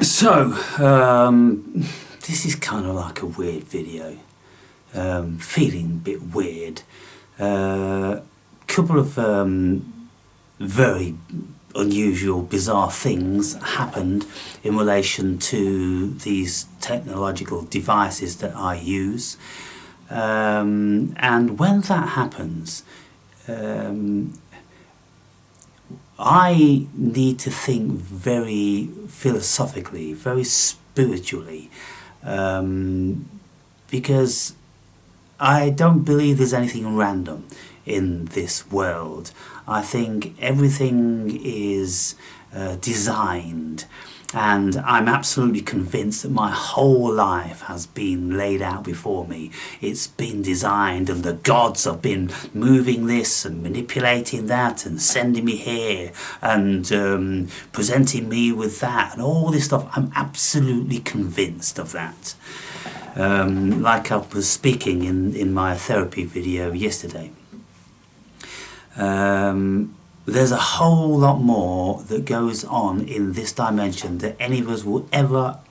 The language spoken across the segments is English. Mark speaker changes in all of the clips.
Speaker 1: So, this is kind of like a weird video, feeling a bit weird. Couple of very unusual, bizarre things happened in relation to these technological devices that I use. And when that happens, I need to think very philosophically, very spiritually, because I don't believe there's anything random in this world. I think everything is designed, and I'm absolutely convinced that my whole life has been laid out before me. It's been designed, and the gods have been moving this and manipulating that and sending me here and presenting me with that and all this stuff. I'm absolutely convinced of that. Like I was speaking in my therapy video yesterday. There's a whole lot more that goes on in this dimension that any of us will ever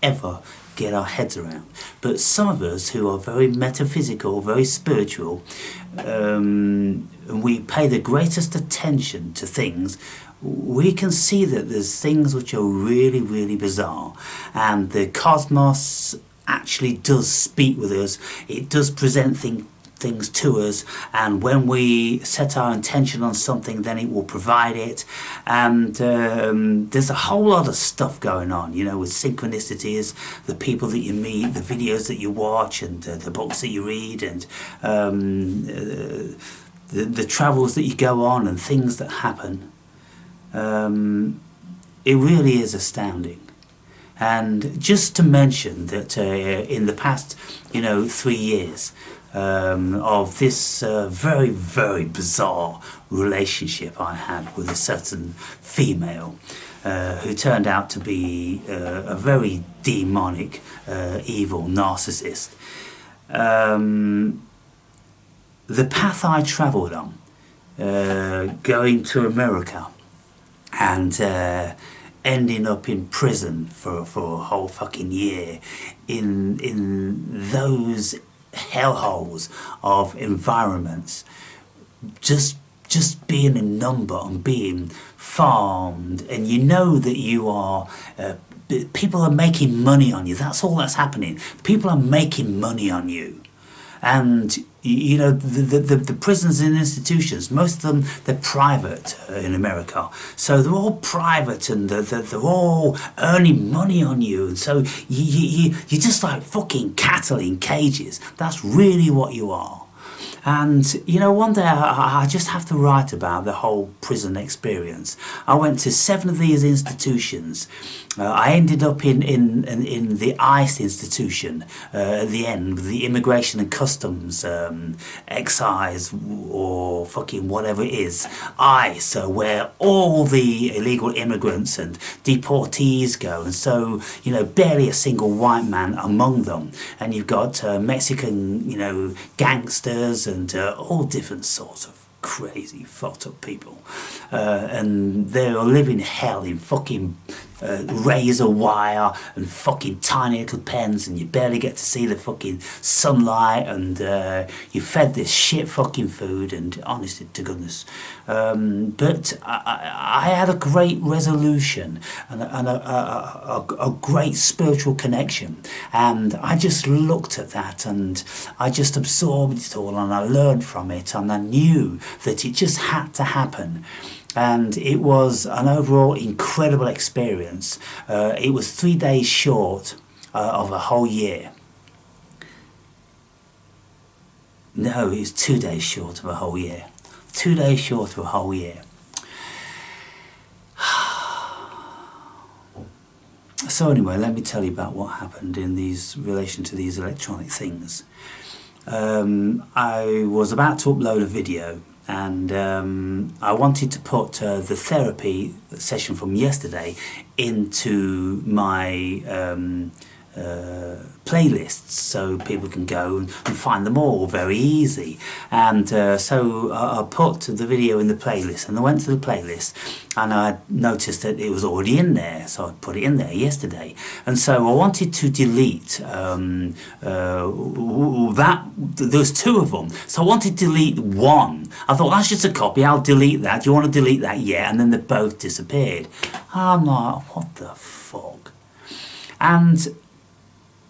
Speaker 1: get our heads around. But some of us who are very metaphysical, very spiritual, we pay the greatest attention to things. We can see that there's things which are really bizarre, and the cosmos actually does speak with us. It does present things to us, and when we set our intention on something, then it will provide it. And there's a whole lot of stuff going on, you know, with synchronicities, the people that you meet, the videos that you watch, and the books that you read, and the travels that you go on, and things that happen. It really is astounding. And just to mention that in the past, 3 years of this very bizarre relationship I had with a certain female who turned out to be a very demonic, evil narcissist. The path I travelled on, going to America and ending up in prison for a whole fucking year in those hellholes of environments, just being a number and being farmed, and you know that you are people are making money on you. That's all that's happening. People are making money on you. And you know, the prisons and institutions, most of them, they're private in America. So they're all private, and they're all earning money on you. And so you're just like fucking cattle in cages. That's really what you are. And, one day I just have to write about the whole prison experience. I went to 7 of these institutions. I ended up in the ICE institution at the end, the Immigration and Customs, excise, or fucking whatever it is, ICE, where all the illegal immigrants and deportees go. And so, barely a single white man among them. And you've got Mexican, gangsters and all different sorts of crazy fucked up people, and they're living hell in fucking razor wire and fucking tiny little pens, and you barely get to see the fucking sunlight, and you're fed this shit fucking food, and honestly to goodness, but I had a great resolution and a great spiritual connection, and I just looked at that and I just absorbed it all, and I learned from it, and I knew that it just had to happen. And it was an overall incredible experience. It was 3 days short of a whole year. No, it was 2 days short of a whole year. 2 days short of a whole year. So anyway, let me tell you about what happened in relation to these electronic things. I was about to upload a video, and I wanted to put the therapy session from yesterday into my playlists so people can go and find them all very easy. And so I put the video in the playlist, and I went to the playlist and I noticed that it was already in there, so I put it in there yesterday. And so I wanted to delete there's two of them, so I wanted to delete one. I thought, that's just a copy, I'll delete that. Do you want to delete that? Yeah. And then they both disappeared. I'm like, what the fuck? And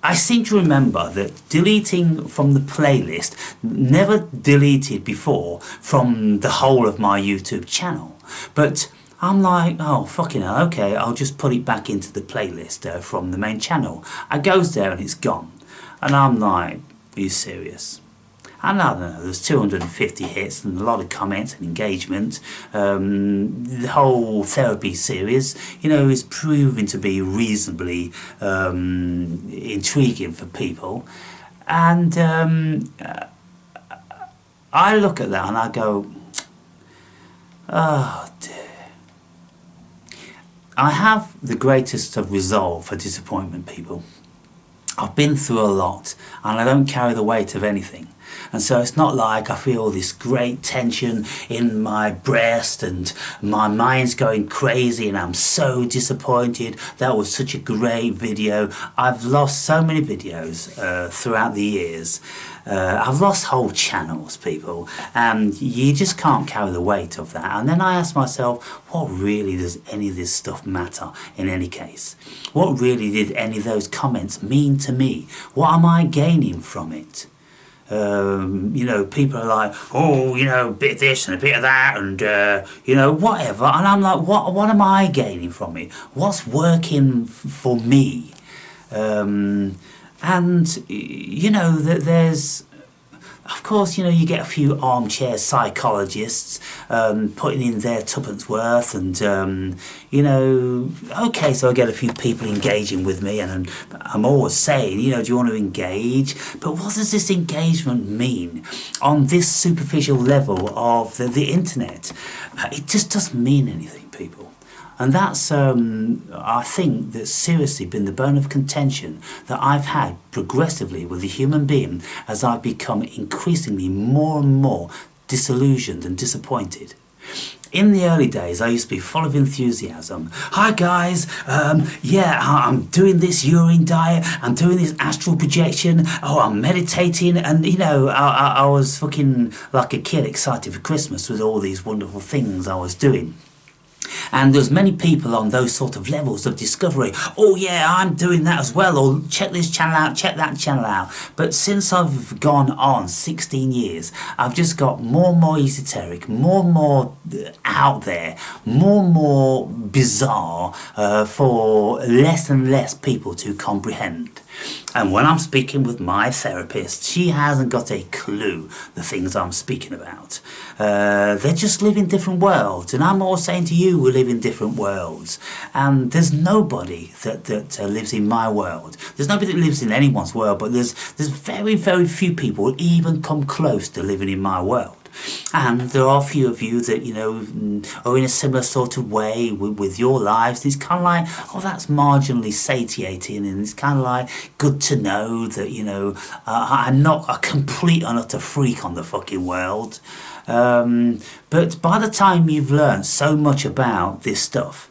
Speaker 1: I seem to remember that deleting from the playlist never deleted before from the whole of my YouTube channel. But I'm like, oh, fucking hell, okay, I'll just put it back into the playlist from the main channel. I goes there and it's gone. And I'm like, are you serious? And I don't know, there's 250 hits and a lot of comments and engagement. The whole therapy series, you know, is proving to be reasonably intriguing for people. And I look at that and I go, oh dear. I have the greatest of resolve for disappointment, people. I've been through a lot and I don't carry the weight of anything. And so it's not like I feel this great tension in my breast and my mind's going crazy and I'm so disappointed. That was such a great video. I've lost so many videos throughout the years. I've lost whole channels, people, and you just can't carry the weight of that. And then I ask myself, what really does any of this stuff matter in any case? What really did any of those comments mean to me? What am I gaining from it? You know, people are like, oh, you know, a bit of this and a bit of that and, you know, whatever. And I'm like, what am I gaining from it? What's working for me? And, you know, there's, of course, you know, you get a few armchair psychologists putting in their tuppence worth and, you know, okay, so I get a few people engaging with me and I'm always saying, you know, do you want to engage? But what does this engagement mean on this superficial level of the internet? It just doesn't mean anything, people. And that's, I think, that's seriously been the bone of contention that I've had progressively with the human being as I've become increasingly more and more disillusioned and disappointed. In the early days, I used to be full of enthusiasm. Hi guys, yeah, I'm doing this urine diet, I'm doing this astral projection, oh, I'm meditating, and you know, I was fucking like a kid excited for Christmas with all these wonderful things I was doing. And there's many people on those sort of levels of discovery. Oh yeah, I'm doing that as well, or check this channel out, check that channel out. But since I've gone on 16 years, I've just got more and more esoteric, more and more out there, more and more bizarre for less and less people to comprehend. And when I'm speaking with my therapist, she hasn't got a clue the things I'm speaking about. They just live in different worlds, and I'm all saying to you, we live in different worlds. And there's nobody that lives in my world. There's nobody that lives in anyone's world, but there's very, very few people who even come close to living in my world. And there are a few of you that, you know, are in a similar sort of way with your lives. It's kind of like, oh, that's marginally satiating, and it's kind of like good to know that, you know, I'm not a complete and utter freak on the fucking world. But by the time you've learned so much about this stuff,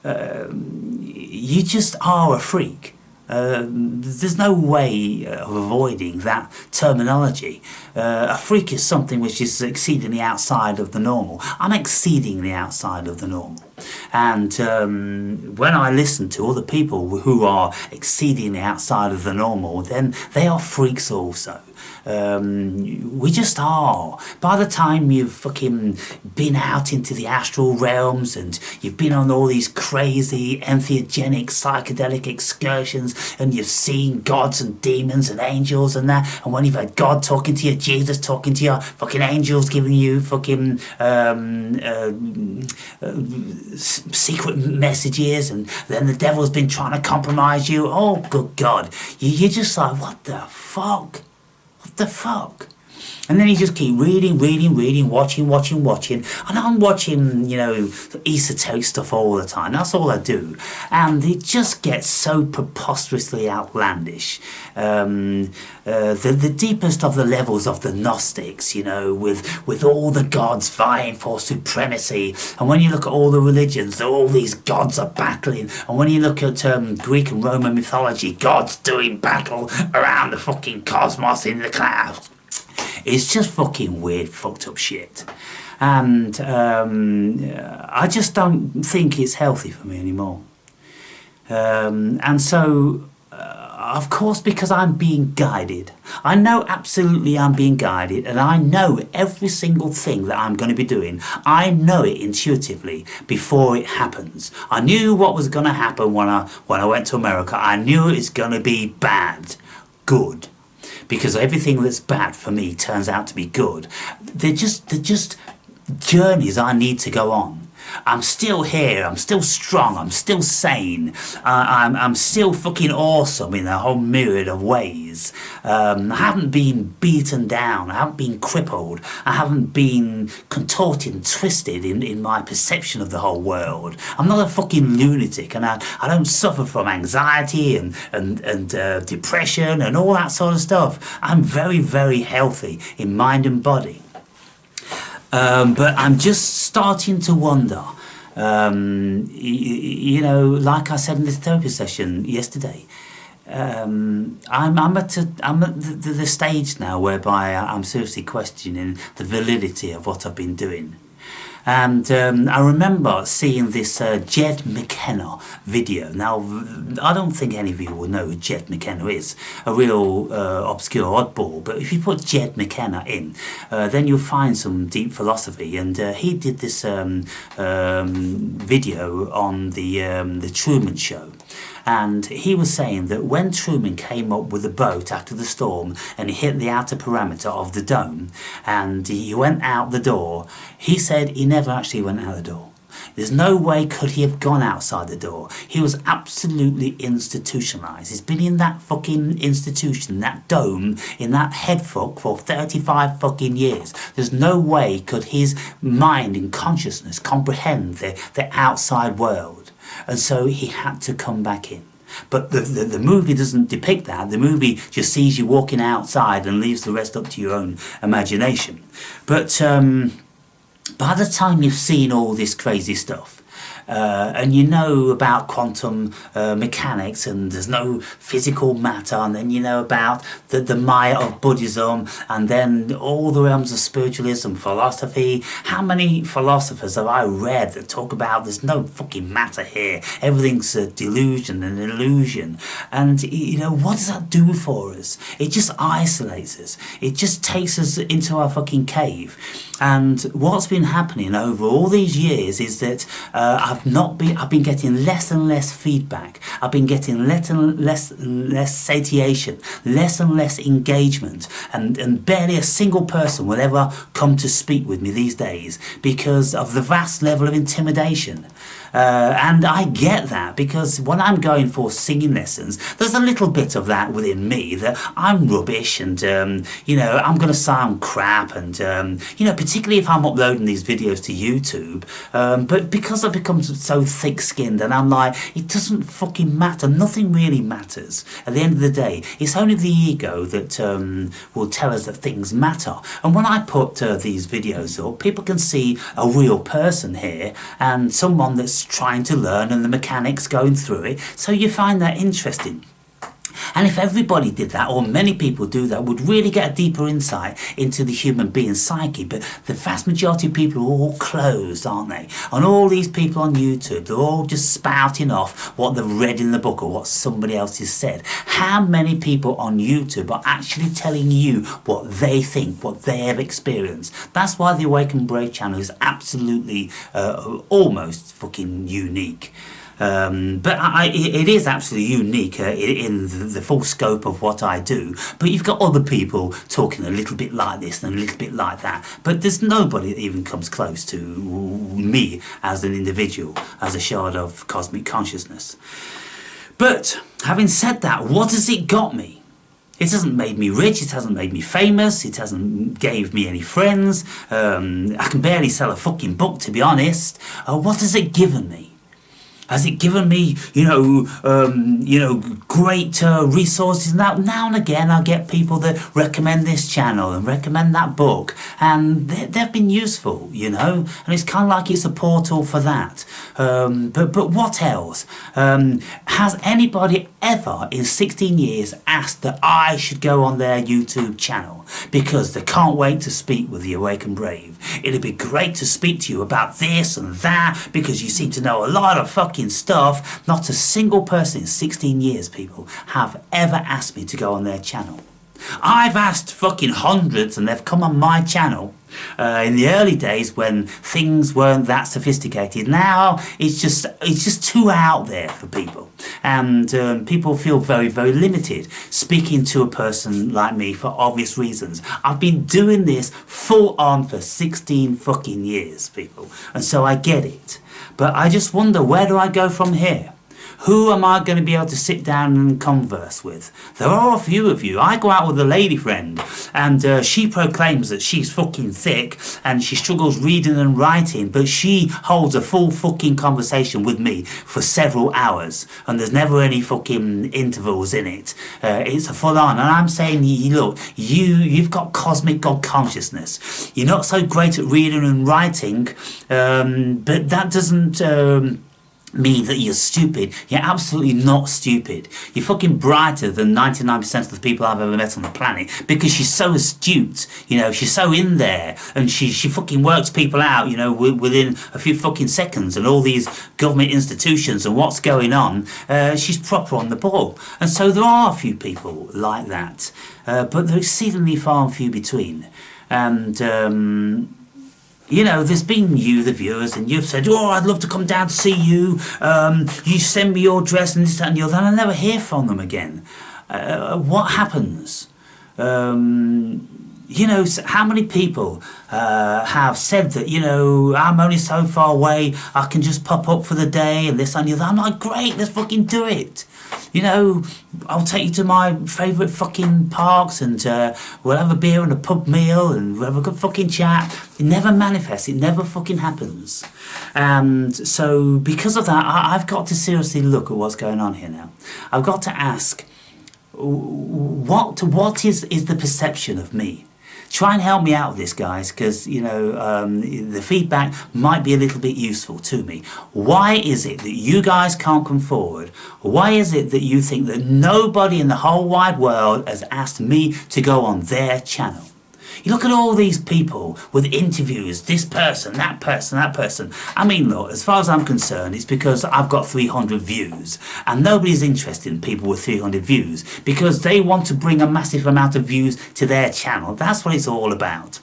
Speaker 1: you just are a freak. There's no way of avoiding that terminology. A freak is something which is exceedingly outside of the normal. I'm exceedingly outside of the normal. And when I listen to other people who are exceedingly outside of the normal, then they are freaks also. We just are. By the time you've fucking been out into the astral realms and you've been on all these crazy entheogenic psychedelic excursions and you've seen gods and demons and angels and that, and when you've had God talking to you, Jesus talking to you, fucking angels giving you fucking secret messages, and then the devil's been trying to compromise you, oh good God, you're just like, what the fuck? What the fuck? And then you just keep reading, watching. And I'm watching, you know, esoteric stuff all the time. That's all I do. And it just gets so preposterously outlandish. The deepest of the levels of the Gnostics, you know, with all the gods vying for supremacy. And when you look at all the religions, all these gods are battling. And when you look at Greek and Roman mythology, gods doing battle around the fucking cosmos in the clouds. It's just fucking weird, fucked up shit. And I just don't think it's healthy for me anymore. And so, of course, because I'm being guided. I know absolutely I'm being guided, and I know every single thing that I'm going to be doing. I know it intuitively before it happens. I knew what was going to happen when I went to America. I knew it was going to be bad, good. Because everything that's bad for me turns out to be good. They're just journeys I need to go on. I'm still here, I'm still strong, I'm still sane, I'm still fucking awesome in a whole myriad of ways. I haven't been beaten down, I haven't been crippled, I haven't been contorted and twisted in my perception of the whole world. I'm not a fucking lunatic, and I don't suffer from anxiety and depression and all that sort of stuff. I'm very, very healthy in mind and body. But I'm just starting to wonder, you know, like I said in this therapy session yesterday, I'm at the stage now whereby I'm seriously questioning the validity of what I've been doing. And I remember seeing this Jed McKenna video. Now, I don't think any of you will know who Jed McKenna is, a real obscure oddball. But if you put Jed McKenna in, then you'll find some deep philosophy. And he did this video on the Truman Show. And he was saying that when Truman came up with the boat after the storm and he hit the outer parameter of the dome and he went out the door, he said he never actually went out the door. There's no way could he have gone outside the door. He was absolutely institutionalized. He's been in that fucking institution, that dome, in that headfuck for 35 fucking years. There's no way could his mind and consciousness comprehend the outside world. And so he had to come back in. But the movie doesn't depict that. The movie just sees you walking outside and leaves the rest up to your own imagination. But by the time you've seen all this crazy stuff, and you know about quantum mechanics, and there's no physical matter, and then you know about the Maya of Buddhism, and then all the realms of spiritualism, philosophy. How many philosophers have I read that talk about there's no fucking matter here, everything's a delusion and an illusion? And you know, what does that do for us? It just isolates us. It just takes us into our fucking cave. And what's been happening over all these years is that I've been getting less and less feedback. I've been getting less and less satiation, less and less engagement, and barely a single person will ever come to speak with me these days because of the vast level of intimidation. And I get that, because when I'm going for singing lessons, there's a little bit of that within me that I'm rubbish and, you know, I'm going to sound crap and, you know, particularly if I'm uploading these videos to YouTube. But because I've become so thick-skinned and I'm like, it doesn't fucking matter. Nothing really matters. At the end of the day, it's only the ego that will tell us that things matter. And when I put these videos up, people can see a real person here and someone that's trying to learn and the mechanics going through it, so you find that interesting. And if everybody did that, or many people do that, would really get a deeper insight into the human being's psyche. But the vast majority of people are all closed, aren't they? And all these people on YouTube, they're all just spouting off what they've read in the book or what somebody else has said. How many people on YouTube are actually telling you what they think, what they have experienced? That's why the Awaken Brave channel is absolutely almost fucking unique. But it is absolutely unique in the full scope of what I do. But you've got other people talking a little bit like this and a little bit like that. But there's nobody that even comes close to me as an individual, as a shard of cosmic consciousness. But having said that, what has it got me? It hasn't made me rich, it hasn't made me famous, it hasn't gave me any friends, I can barely sell a fucking book, to be honest. What has it given me? Has it given me, great resources? Now and again, I get people that recommend this channel and recommend that book, and they've been useful, and it's kind of like it's a portal for that. But what else? Has anybody ever in 16 years asked that I should go on their YouTube channel because they can't wait to speak with the Awake and Brave? It'd be great to speak to you about this and that because you seem to know a lot of fucking stuff. Not a single person in 16 years, people, have ever asked me to go on their channel. I've asked fucking hundreds and they've come on my channel in the early days when things weren't that sophisticated. Now it's just too out there for people, and people feel very, very limited speaking to a person like me for obvious reasons. I've been doing this full on for 16 fucking years, people, and so I get it. But I just wonder, where do I go from here? Who am I going to be able to sit down and converse with? There are a few of you. I go out with a lady friend and she proclaims that she's fucking thick and she struggles reading and writing, but she holds a full fucking conversation with me for several hours and there's never any fucking intervals in it. It's a full on, and I'm saying, look, you've got cosmic God consciousness. You're not so great at reading and writing, but that doesn't mean that you're stupid. You're absolutely not stupid. You're fucking brighter than 99% of the people I've ever met on the planet because she's so astute, she's so in there, and she fucking works people out, within a few fucking seconds, and all these government institutions and what's going on, she's proper on the ball. And so there are a few people like that, but they're exceedingly far and few between. And there's been you, the viewers, and you've said, oh, I'd love to come down to see you. You send me your address and this, that and the other, and I never hear from them again. What happens? How many people have said that, I'm only so far away, I can just pop up for the day and this and the other. I'm like, great, let's fucking do it. I'll take you to my favourite fucking parks and we'll have a beer and a pub meal and we'll have a good fucking chat. It never manifests, it never fucking happens. And so because of that, I've got to seriously look at what's going on here now. I've got to ask, what is the perception of me? Try and help me out with this, guys, because, the feedback might be a little bit useful to me. Why is it that you guys can't come forward? Why is it that you think that nobody in the whole wide world has asked me to go on their channel? You look at all these people with interviews, this person, that person, that person. I mean, look, as far as I'm concerned, it's because I've got 300 views and nobody's interested in people with 300 views because they want to bring a massive amount of views to their channel. That's what it's all about.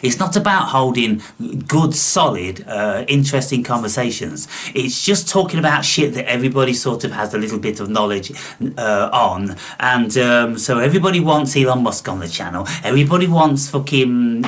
Speaker 1: It's not about holding good, solid, interesting conversations. It's just talking about shit that everybody sort of has a little bit of knowledge on. And so everybody wants Elon Musk on the channel. Everybody wants fucking,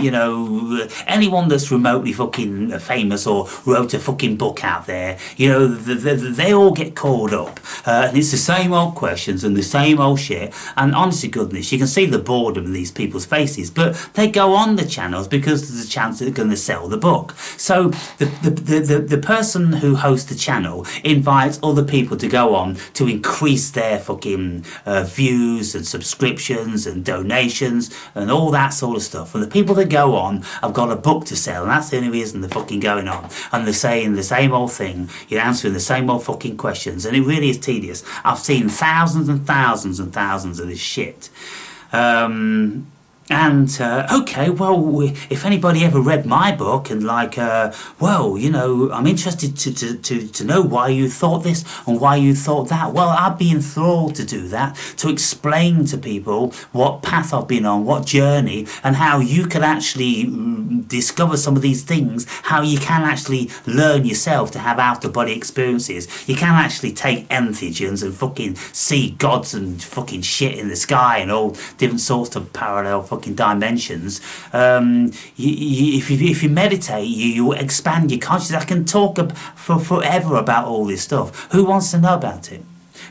Speaker 1: anyone that's remotely fucking famous or wrote a fucking book out there. They all get called up. And it's the same old questions and the same old shit. And honest to goodness, you can see the boredom in these people's faces. But they go on the channels because there's a chance they're going to sell the book. So the person who hosts the channel invites other people to go on to increase their fucking views and subscriptions and donations and all that sort of stuff. And the people that go on have got a book to sell, and that's the only reason they're fucking going on. And they're saying the same old thing, you're answering the same old fucking questions, and it really is tedious. I've seen thousands and thousands and thousands of this shit. Okay, well, if anybody ever read my book and I'm interested to know why you thought this and why you thought that, well, I'd be enthralled to do that, to explain to people what path I've been on, what journey, and how you can actually discover some of these things, how you can actually learn yourself to have out-of-body experiences. You can actually take entheogens and fucking see gods and fucking shit in the sky and all different sorts of parallel fucking dimensions. If you meditate, you expand your consciousness. I can talk for forever about all this stuff. Who wants to know about it?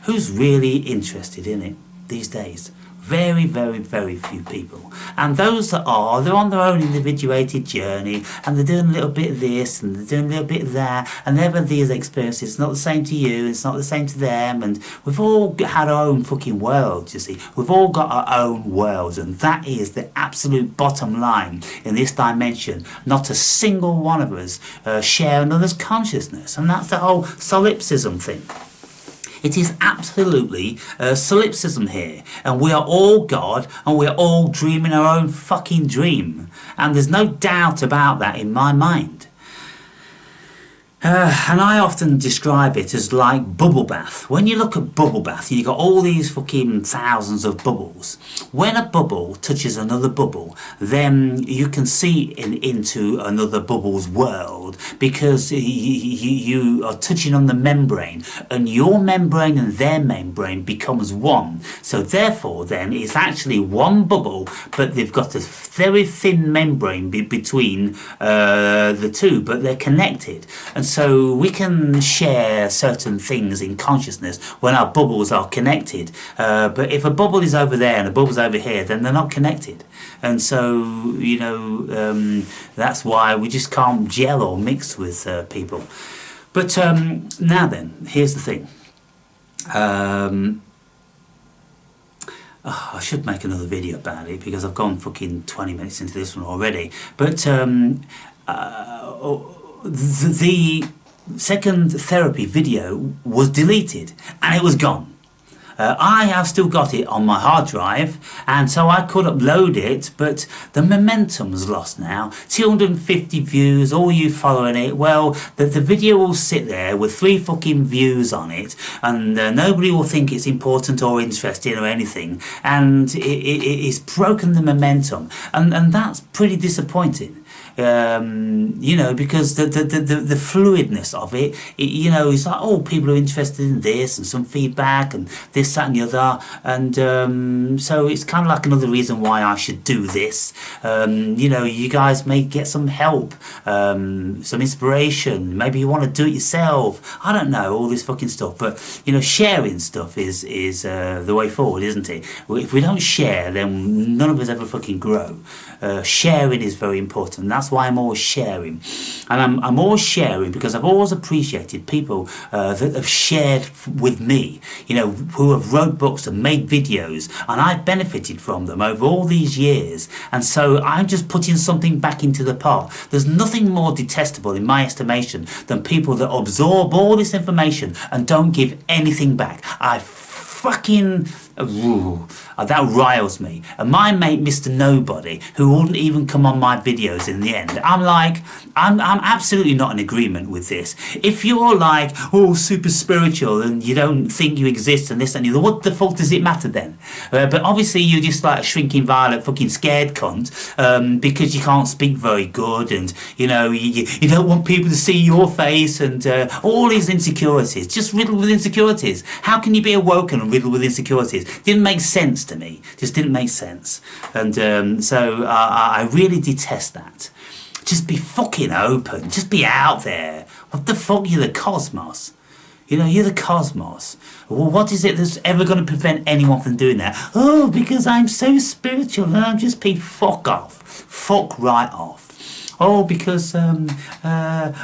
Speaker 1: Who's really interested in it these days? Very, very, very few people. And those that are, they're on their own individuated journey, and they're doing a little bit of this, and they're doing a little bit of that, and they've had these experiences. It's not the same to you, it's not the same to them, and we've all had our own fucking world, you see. We've all got our own worlds, and that is the absolute bottom line in this dimension. Not a single one of us share another's consciousness, and that's the whole solipsism thing. It is absolutely solipsism here, and we are all God, and we are all dreaming our own fucking dream, and there's no doubt about that in my mind. And I often describe it as like bubble bath. When you look at bubble bath, you've got all these fucking thousands of bubbles. When a bubble touches another bubble, then you can see into another bubble's world, because you are touching on the membrane, and your membrane and their membrane becomes one. So therefore then it's actually one bubble, but they've got a very thin membrane between the two, but they're connected. And so we can share certain things in consciousness when our bubbles are connected. But if a bubble is over there and a bubble's over here, then they're not connected. And so, you know, that's why we just can't gel or mix with people. But now then, here's the thing. Oh, I should make another video about it, because I've gone fucking 20 minutes into this one already. But the second therapy video was deleted, and it was gone. I have still got it on my hard drive, and so I could upload it, but the momentum's lost now. 250 views, all you following it. Well, the video will sit there with 3 fucking views on it, and nobody will think it's important or interesting or anything, and it's broken the momentum, and that's pretty disappointing. You know, because the fluidness of it, you know, it's like, oh, people are interested in this and some feedback and this, that and the other, and so it's kind of like another reason why I should do this. You know, you guys may get some help, some inspiration, maybe you want to do it yourself, I don't know, all this fucking stuff. But you know, sharing stuff is the way forward, isn't it? If we don't share, then none of us ever fucking grow. Sharing is very important. That's why I'm always sharing, and I'm always sharing because I've always appreciated people that have shared with me, you know, who have wrote books and made videos, and I've benefited from them over all these years, and so I'm just putting something back into the pot. There's nothing more detestable in my estimation than people that absorb all this information and don't give anything back. I fucking... Ooh, that riles me. And my mate Mr. Nobody, who wouldn't even come on my videos in the end, I'm like, I'm absolutely not in agreement with this. If you're like, oh, super spiritual and you don't think you exist and this and the other, what the fuck does it matter then? But obviously you're just like a shrinking violet fucking scared cunt, because you can't speak very good, and you know, you don't want people to see your face, and all these insecurities, just riddled with insecurities. How can you be awoken and riddled with insecurities? Didn't make sense to me. Just didn't make sense. And so I really detest that. Just be fucking open. Just be out there. What the fuck? You're the cosmos. You know, you're the cosmos. Well, what is it that's ever going to prevent anyone from doing that? Oh, because I'm so spiritual and I'm just being fuck off. Fuck right off. Oh, because I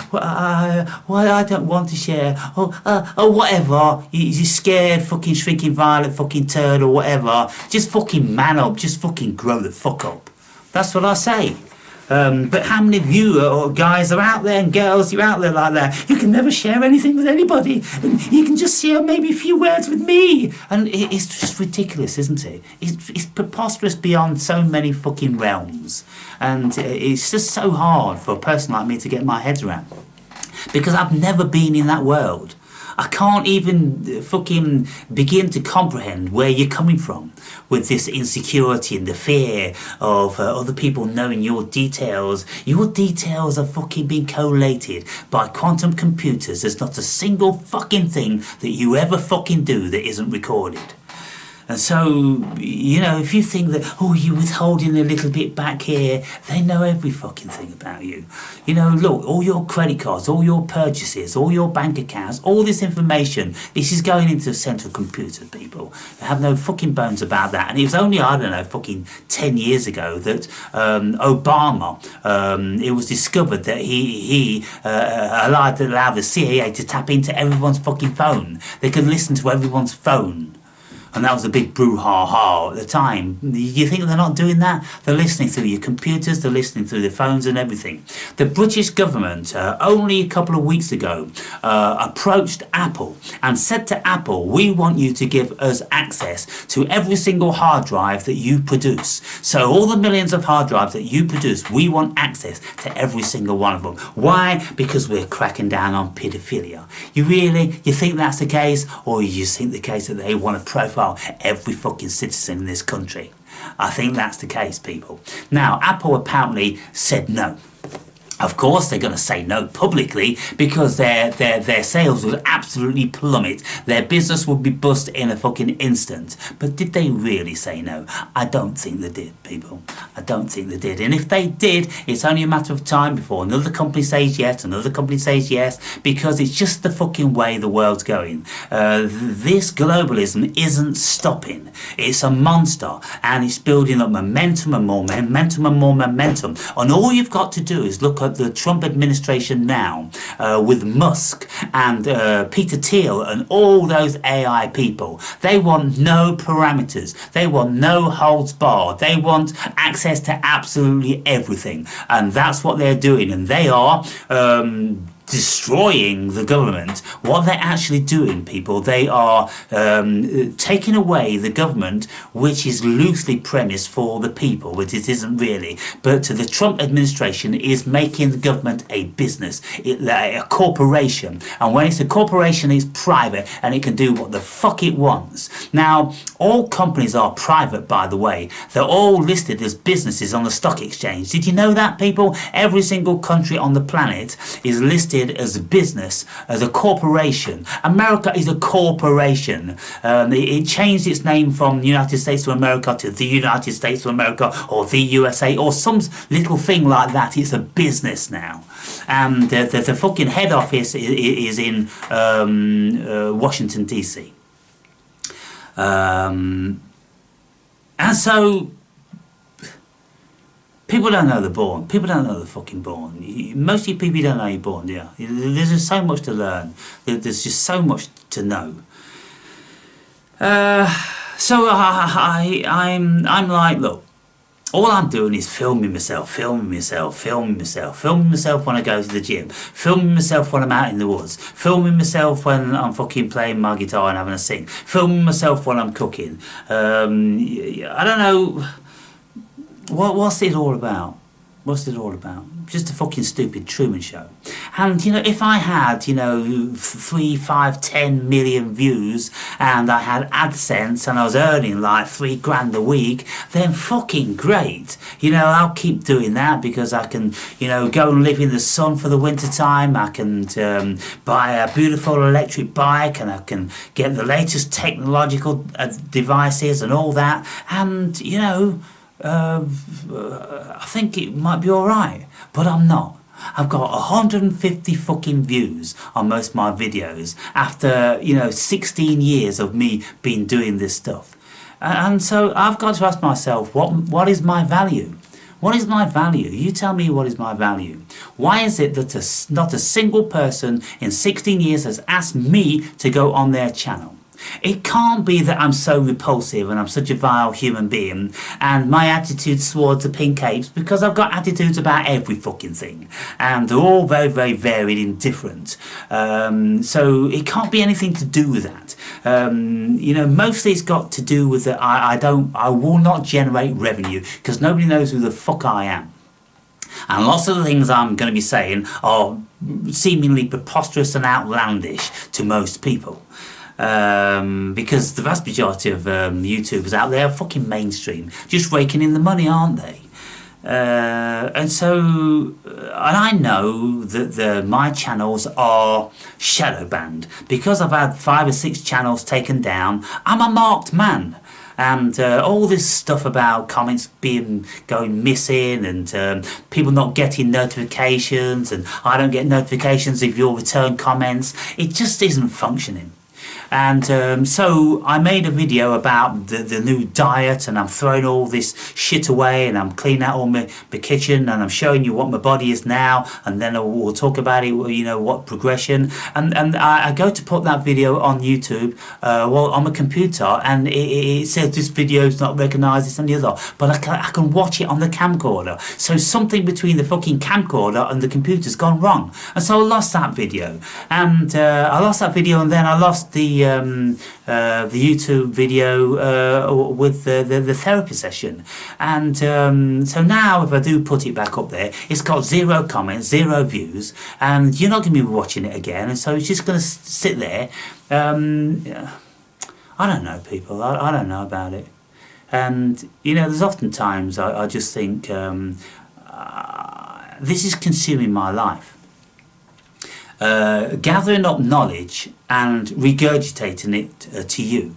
Speaker 1: don't want to share. Oh, whatever. You're scared, fucking shrinking violet, fucking turd, or whatever. Just fucking man up. Just fucking grow the fuck up. That's what I say. But how many of you or guys are out there, and girls, you're out there like that? You can never share anything with anybody, and you can just share maybe a few words with me, and it's just ridiculous, isn't it? It's preposterous beyond so many fucking realms, and it's just so hard for a person like me to get my head around, because I've never been in that world. I can't even fucking begin to comprehend where you're coming from with this insecurity and the fear of other people knowing your details. Your details are fucking being collated by quantum computers. There's not a single fucking thing that you ever fucking do that isn't recorded. And so, you know, if you think that, oh, you're withholding a little bit back here, they know every fucking thing about you. You know, look, all your credit cards, all your purchases, all your bank accounts, all this information, this is going into a central computer, people. They have no fucking bones about that. And it was only, I don't know, fucking 10 years ago that Obama, it was discovered that he allowed the CIA to tap into everyone's fucking phone. They could listen to everyone's phone. And that was a big brouhaha at the time. You think they're not doing that? They're listening through your computers, they're listening through their phones and everything. The British government, only a couple of weeks ago, approached Apple and said to Apple, we want you to give us access to every single hard drive that you produce. So all the millions of hard drives that you produce, we want access to every single one of them. Why? Because we're cracking down on paedophilia. You think that's the case? Or you just think the case that they want to profile every fucking citizen in this country? I think that's the case, people. Now, Apple apparently said no. Of course they're going to say no publicly because their sales would absolutely plummet. Their business would be bust in a fucking instant. But did they really say no? I don't think they did, people. I don't think they did. And if they did, it's only a matter of time before another company says yes, another company says yes, because it's just the fucking way the world's going. This globalism isn't stopping. It's a monster, and it's building up momentum and more momentum and more momentum. And all you've got to do is look at the Trump administration now with Musk and Peter Thiel and all those AI people. They want no parameters. They want no holds barred. They want access to absolutely everything. And that's what they're doing. And they are destroying the government. What they're actually doing, people, they are taking away the government, which is loosely premised for the people, which it isn't really. But the Trump administration is making the government a business, a corporation. And when it's a corporation, it's private and it can do what the fuck it wants. Now, all companies are private, by the way. They're all listed as businesses on the stock exchange. Did you know that, people? Every single country on the planet is listed as a business, as a corporation. America is a corporation. It changed its name from the United States of America to the United States of America or the USA or some little thing like that. It's a business now. And the fucking head office is in Washington, D.C. And so people don't know they're born. People don't know they're fucking born. Most of you people don't know you're born, do you? There's just so much to learn. There's just so much to know. So I'm like, look, all I'm doing is filming myself when I go to the gym, filming myself when I'm out in the woods, filming myself when I'm fucking playing my guitar and having a sing, filming myself when I'm cooking. I don't know. What's it all about? What's it all about? Just a fucking stupid Truman Show. And, you know, if I had, 3, 5, 10 million views and I had AdSense and I was earning like $3,000 a week, then fucking great. I'll keep doing that because I can, go and live in the sun for the winter time. I can buy a beautiful electric bike and I can get the latest technological devices and all that. And, I think it might be alright, but I'm not. I've got 150 fucking views on most of my videos after, 16 years of me being doing this stuff. And so I've got to ask myself, what is my value? What is my value? You tell me what is my value. Why is it that not a single person in 16 years has asked me to go on their channel? It can't be that I'm so repulsive and I'm such a vile human being and my attitudes towards the pink apes, because I've got attitudes about every fucking thing and they're all very, very varied and different. So it can't be anything to do with that. Mostly it's got to do with that I will not generate revenue because nobody knows who the fuck I am. And lots of the things I'm going to be saying are seemingly preposterous and outlandish to most people. Because the vast majority of YouTubers out there are fucking mainstream, just raking in the money, aren't they? And so, and I know that my channels are shadow banned because I've had 5 or 6 channels taken down. I'm a marked man. And all this stuff about comments going missing and people not getting notifications, and I don't get notifications if you'll return comments, it just isn't functioning. And so I made a video about the new diet, and I'm throwing all this shit away, and I'm cleaning out all my kitchen, and I'm showing you what my body is now, and then we'll talk about it, you know, what progression. And I go to put that video on YouTube, well, on my computer, and it says this video is not recognised, this and the other, but I can watch it on the camcorder. So something between the fucking camcorder and the computer's gone wrong, and so I lost that video. And and then I lost the YouTube video with the therapy session. And so now if I do put it back up there, it's got 0 comments, 0 views, and you're not going to be watching it again, and so it's just going to sit there. I don't know, people, I don't know about it. And you know, there's often times I just think this is consuming my life. Gathering up knowledge and regurgitating it to you.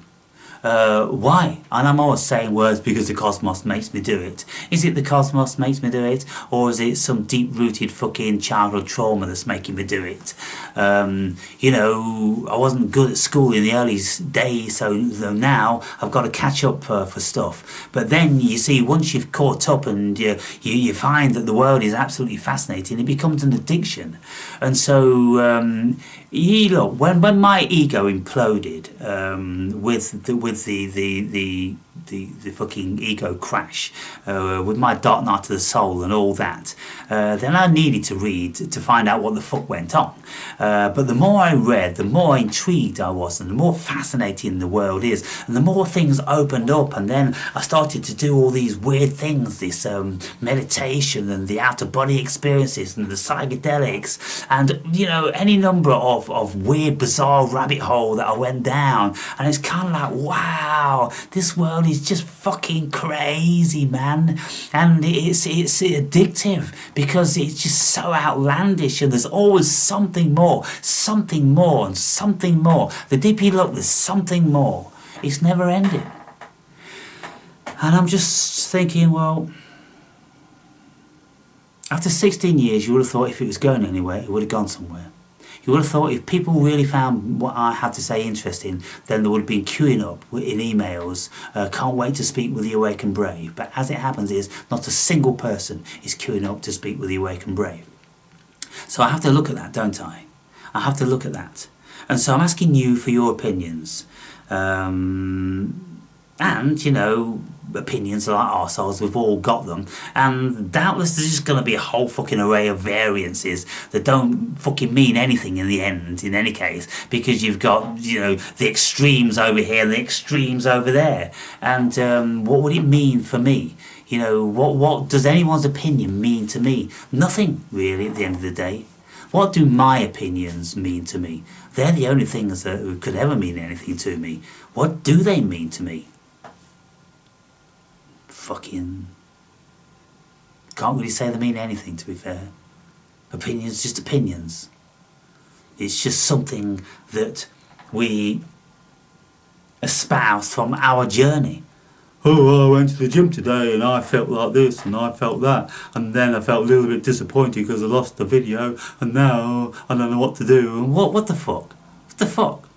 Speaker 1: Why? And I'm always saying words because the cosmos makes me do it. Is it the cosmos makes me do it? Or is it some deep-rooted fucking childhood trauma that's making me do it? You know, I wasn't good at school in the early days, so now I've got to catch up for stuff. But then, you see, once you've caught up and you find that the world is absolutely fascinating, it becomes an addiction. And so, look, when my ego imploded with the fucking ego crash, with my dark night of the soul and all that, then I needed to read to find out what the fuck went on. But the more I read, the more intrigued I was, and the more fascinating the world is, and the more things opened up. And then I started to do all these weird things, this meditation and the out-of-body experiences and the psychedelics, and you know, any number of weird, bizarre rabbit hole that I went down. And it's kind of like, wow, this world is just fucking crazy, man. And it's addictive because it's just so outlandish, and there's always something more, and something more. The deeper you look, there's something more. It's never ending. And I'm just thinking, well, after 16 years, you would have thought if it was going anywhere, it would have gone somewhere. You would have thought if people really found what I had to say interesting, then they would have been queuing up in emails, can't wait to speak with the Awake and Brave. But as it happens is, not a single person is queuing up to speak with the Awake and Brave. So I have to look at that, don't I? I have to look at that. And so I'm asking you for your opinions. And, you know, opinions are like arseholes, we've all got them, and doubtless there's just going to be a whole fucking array of variances that don't fucking mean anything in the end, in any case, because you've got, you know, the extremes over here and the extremes over there. And what would it mean for me? You know, what does anyone's opinion mean to me? Nothing, really, at the end of the day. What do my opinions mean to me? They're the only things that could ever mean anything to me. What do they mean to me? Fucking can't really say they mean anything, to be fair. Opinions, just opinions. It's just something that we espouse from our journey. Oh, I went to the gym today and I felt like this and I felt that, and then I felt a little bit disappointed because I lost the video, and now I don't know what to do. And what the fuck? What the fuck?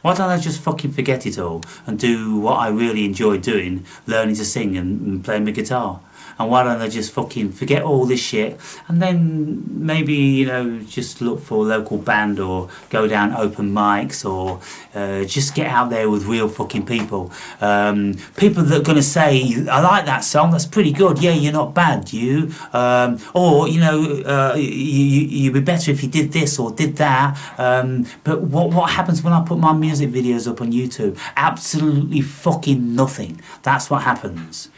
Speaker 1: Why don't I just fucking forget it all and do what I really enjoy doing, learning to sing and playing my guitar? And why don't I just fucking forget all this shit and then maybe, you know, just look for a local band or go down open mics, or just get out there with real fucking people. People that are going to say, I like that song, that's pretty good, yeah, you're not bad, you. Or, you know, you'd be better if you did this or did that. But what happens when I put my music videos up on YouTube? Absolutely fucking nothing. That's what happens.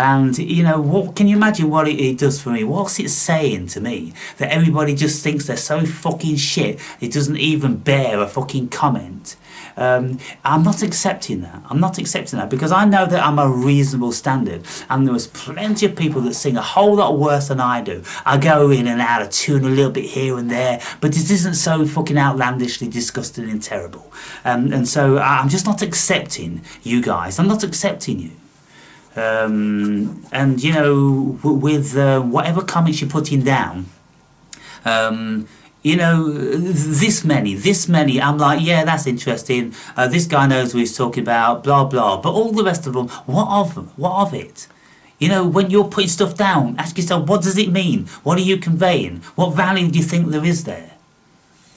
Speaker 1: And, you know, what can you imagine what it does for me? What's it saying to me? That everybody just thinks they're so fucking shit, it doesn't even bear a fucking comment. I'm not accepting that. I'm not accepting that because I know that I'm a reasonable standard, and there was plenty of people that sing a whole lot worse than I do. I go in and out of tune a little bit here and there, but it isn't so fucking outlandishly disgusting and terrible. And so I'm just not accepting you guys. I'm not accepting you. And you know, with whatever comments you're putting down, you know, this many, I'm like, yeah, that's interesting. This guy knows what he's talking about, blah blah. But all the rest of them, what of them? What of it? You know, when you're putting stuff down, ask yourself, what does it mean? What are you conveying? What value do you think there is there?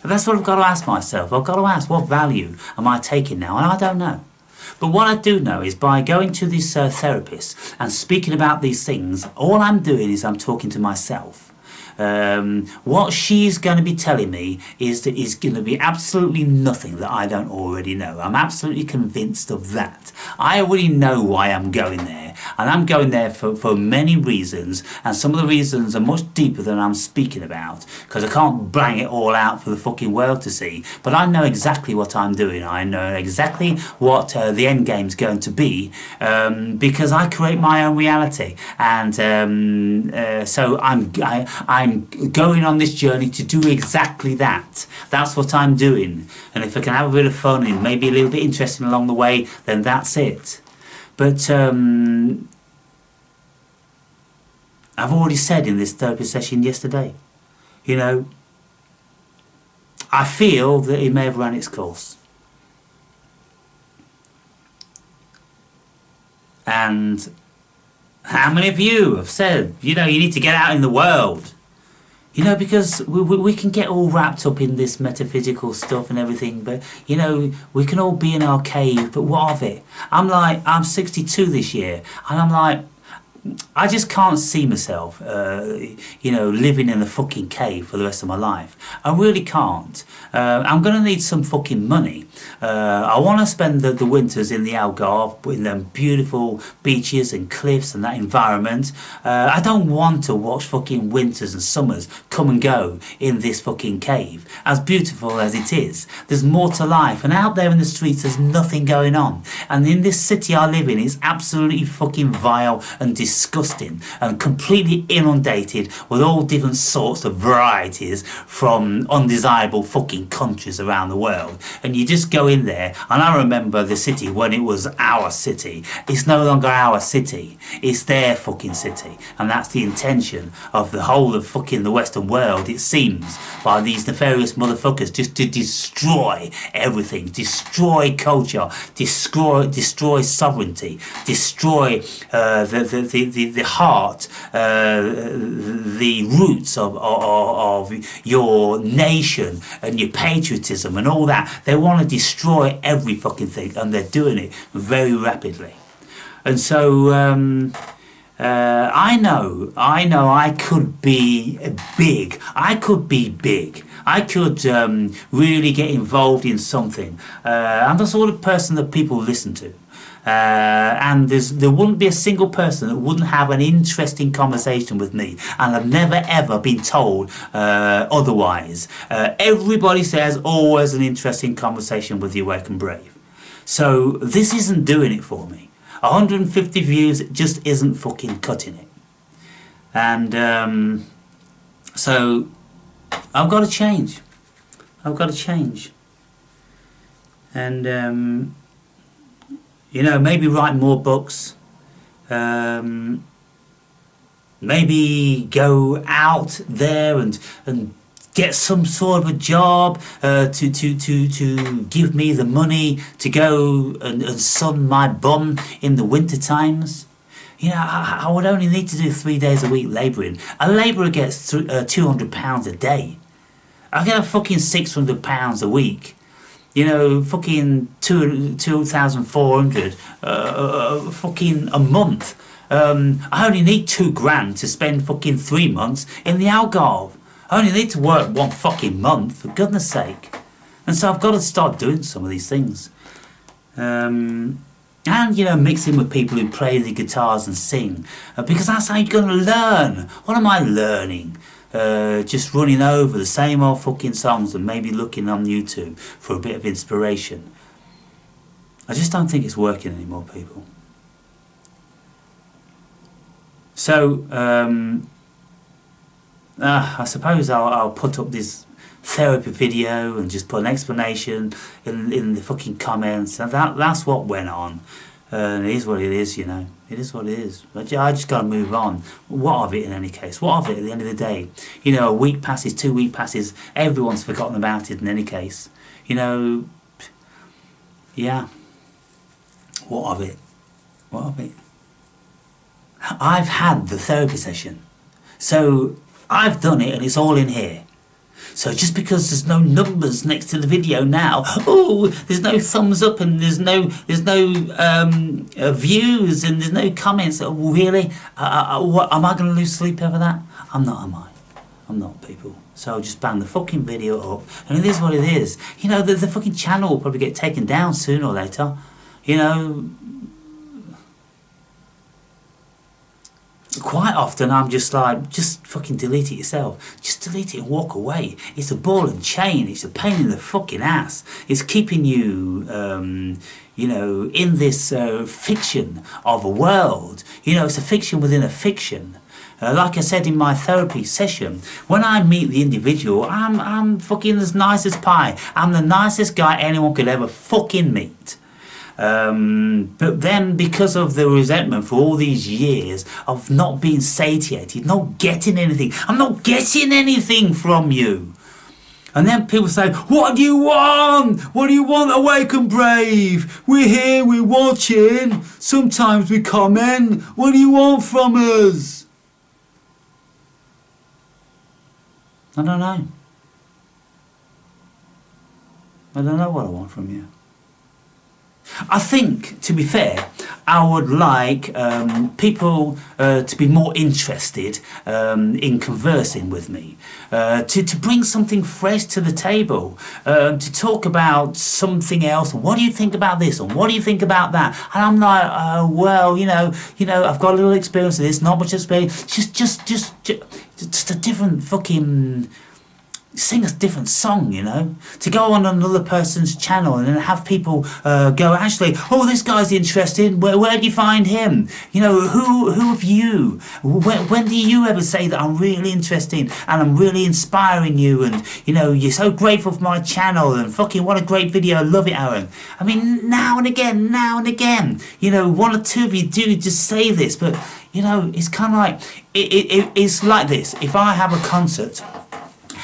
Speaker 1: And that's what I've got to ask myself. I've got to ask, what value am I taking now? And I don't know. But what I do know is by going to this therapist and speaking about these things, all I'm doing is I'm talking to myself. What she's going to be telling me is that is going to be absolutely nothing that I don't already know. I'm absolutely convinced of that. I already know why I'm going there, and I'm going there for many reasons, and some of the reasons are much deeper than I'm speaking about, because I can't bang it all out for the fucking world to see. But I know exactly what I'm doing. I know exactly what the end game's going to be, because I create my own reality, and so I'm going on this journey to do exactly that. That's what I'm doing. And if I can have a bit of fun and maybe a little bit interesting along the way, then that's it. But I've already said in this therapy session yesterday, you know, I feel that it may have run its course. And how many of you have said, you know, you need to get out in the world? You know, because we can get all wrapped up in this metaphysical stuff and everything, but, you know, we can all be in our cave, but what of it? I'm 62 this year, and I'm like, I just can't see myself, you know, living in a fucking cave for the rest of my life. I really can't. I'm going to need some fucking money. I want to spend the winters in the Algarve, in them beautiful beaches and cliffs and that environment. I don't want to watch fucking winters and summers come and go in this fucking cave, as beautiful as it is. There's more to life, and out there in the streets there's nothing going on. And in this city I live in, it's absolutely fucking vile and disgusting and completely inundated with all different sorts of varieties from undesirable fucking countries around the world. And you just go in there, and I remember the city when it was our city. It's no longer our city, it's their fucking city, and that's the intention of the whole of fucking the Western world, it seems, by these nefarious motherfuckers, just to destroy everything, destroy culture, destroy sovereignty, destroy the heart, the roots of your nation and your patriotism and all that. They want to destroy every fucking thing, and they're doing it very rapidly. And so I know I could be big. I could be big. I could really get involved in something. I'm the sort of person that people listen to. And there wouldn't be a single person that wouldn't have an interesting conversation with me, and I've never ever been told otherwise. Everybody says always an interesting conversation with the Awake and Brave. So this isn't doing it for me. 150 views just isn't fucking cutting it. And so I've got to change. I've got to change. And you know, maybe write more books, maybe go out there and get some sort of a job to give me the money to go and sun my bum in the winter times. You know, I would only need to do 3 days a week labouring. A labourer gets £200 a day. I get a fucking £600 a week. You know, fucking 2,400 fucking a month. I only need £2,000 to spend fucking 3 months in the Algarve. I only need to work 1 fucking month, for goodness sake. And so I've got to start doing some of these things. And, you know, mixing with people who play the guitars and sing. Because that's how you're going to learn. What am I learning? Just running over the same old fucking songs and maybe looking on YouTube for a bit of inspiration. I just don't think it's working anymore, people. So, I suppose I'll put up this therapy video and just put an explanation in the fucking comments, and that's what went on. And it is what it is, you know. It is what it is. I just gotta move on. What of it in any case? What of it at the end of the day? You know, a week passes, 2 week passes, everyone's forgotten about it in any case. You know, yeah. What of it? What of it? I've had the therapy session. So I've done it and it's all in here. So just because there's no numbers next to the video now, oh, there's no thumbs up and there's no views and there's no comments. Oh, really? What, am I going to lose sleep over that? I'm not, am I? I'm not, people. So I'll just ban the fucking video up, and it is what it is. You know, the fucking channel will probably get taken down sooner or later. You know, quite often I'm just like, just fucking delete it yourself. Just delete it and walk away. It's a ball and chain. It's a pain in the fucking ass. It's keeping you, you know, in this fiction of a world. You know, it's a fiction within a fiction. Like I said in my therapy session, when I meet the individual, I'm fucking as nice as pie. I'm the nicest guy anyone could ever fucking meet. But then, because of the resentment for all these years of not being satiated, not getting anything, I'm not getting anything from you. And then people say, what do you want? What do you want, Awake and Brave? We're here, we're watching. Sometimes we comment. What do you want from us? I don't know. I don't know what I want from you. I think, to be fair, I would like people to be more interested in conversing with me, to bring something fresh to the table, to talk about something else. What do you think about this? And what do you think about that? And I'm like, well, you know, I've got a little experience of this, not much experience. Just a different fucking. Sing a different song, you know, to go on another person's channel and then have people go, actually, oh, this guy's interested, where do you find him? You know, who have you? When do you ever say that I'm really interesting and I'm really inspiring you, and, you know, you're so grateful for my channel and fucking what a great video, I love it, Aaron. I mean, now and again, you know, one or two of you do just say this, but, you know, it's kind of like, it's like this. If I have a concert,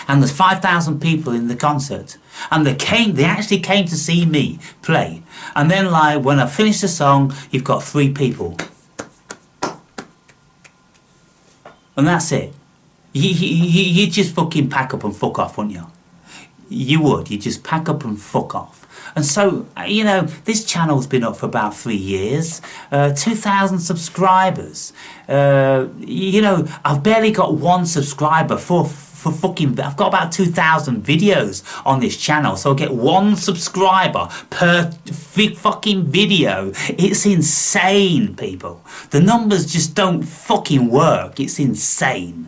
Speaker 1: and there's 5,000 people in the concert, and they actually came to see me play, and then, like, when I finish the song, you've got 3 people, and that's it. You just fucking pack up and fuck off, wouldn't you? You would. You just pack up and fuck off. And so, you know, this channel's been up for about 3 years, 2,000 subscribers. You know, I've barely got 1 subscriber for fucking, I've got about 2,000 videos on this channel, so I get 1 subscriber per fucking video. It's insane, people. The numbers just don't fucking work. It's insane.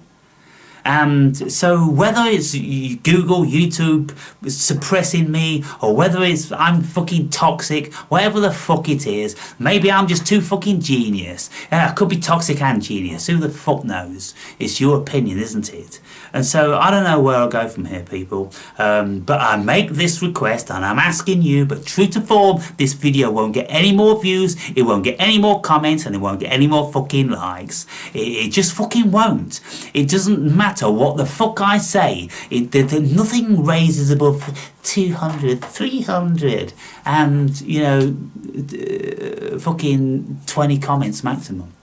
Speaker 1: And so whether it's Google, YouTube suppressing me, or whether it's I'm fucking toxic, whatever the fuck it is, maybe I'm just too fucking genius. I could be toxic and genius. Who the fuck knows? It's your opinion, isn't it? And so I don't know where I'll go from here, people. But I make this request and I'm asking you, but true to form, this video won't get any more views, it won't get any more comments, and it won't get any more fucking likes. It just fucking won't. It doesn't matter what the fuck I say. Nothing raises above 200, 300, and, you know, fucking 20 comments maximum.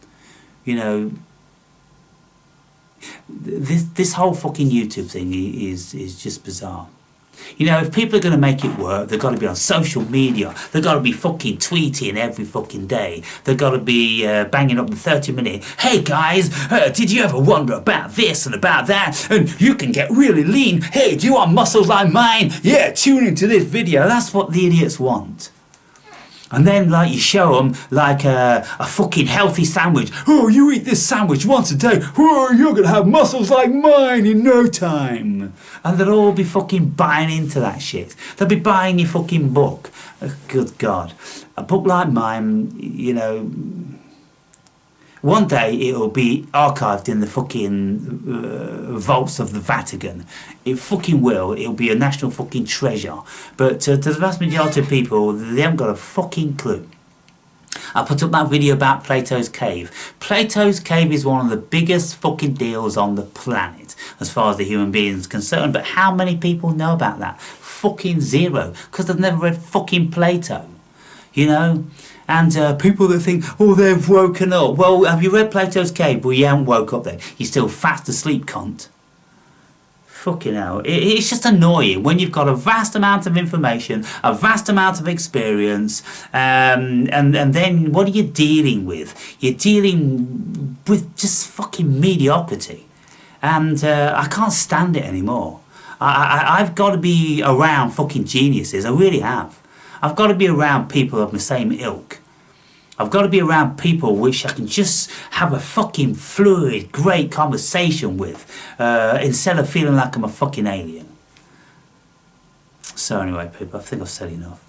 Speaker 1: You know, this whole fucking YouTube thing is just bizarre. You know, if people are going to make it work, they've got to be on social media. They've got to be fucking tweeting every fucking day. They've got to be banging up the 30-minute, hey guys, did you ever wonder about this and about that? And you can get really lean. Hey, do you want muscles like mine? Yeah, tune into this video. That's what the idiots want. And then, like, you show them, like, a fucking healthy sandwich. Oh, you eat this sandwich once a day. Oh, you're going to have muscles like mine in no time. And they'll all be fucking buying into that shit. They'll be buying your fucking book. Good God. A book like mine, you know, one day it'll be archived in the fucking vaults of the Vatican. It fucking will. It'll be a national fucking treasure. But to the vast majority of people, they haven't got a fucking clue. I put up that video about Plato's Cave. Plato's Cave is one of the biggest fucking deals on the planet, as far as the human being is concerned. But how many people know about that? Fucking zero. Because they've never read fucking Plato. You know? And people that think, oh, they've woken up. Well, have you read Plato's Cave? Well, you haven't woke up then. You're still fast asleep, cunt. Fucking hell. It's just annoying when you've got a vast amount of information, a vast amount of experience, and then what are you dealing with? You're dealing with just fucking mediocrity. And I can't stand it anymore. I've got to be around fucking geniuses. I really have. I've got to be around people of the same ilk. I've got to be around people which I can just have a fucking fluid, great conversation with, instead of feeling like I'm a fucking alien. So anyway, people, I think I've said enough.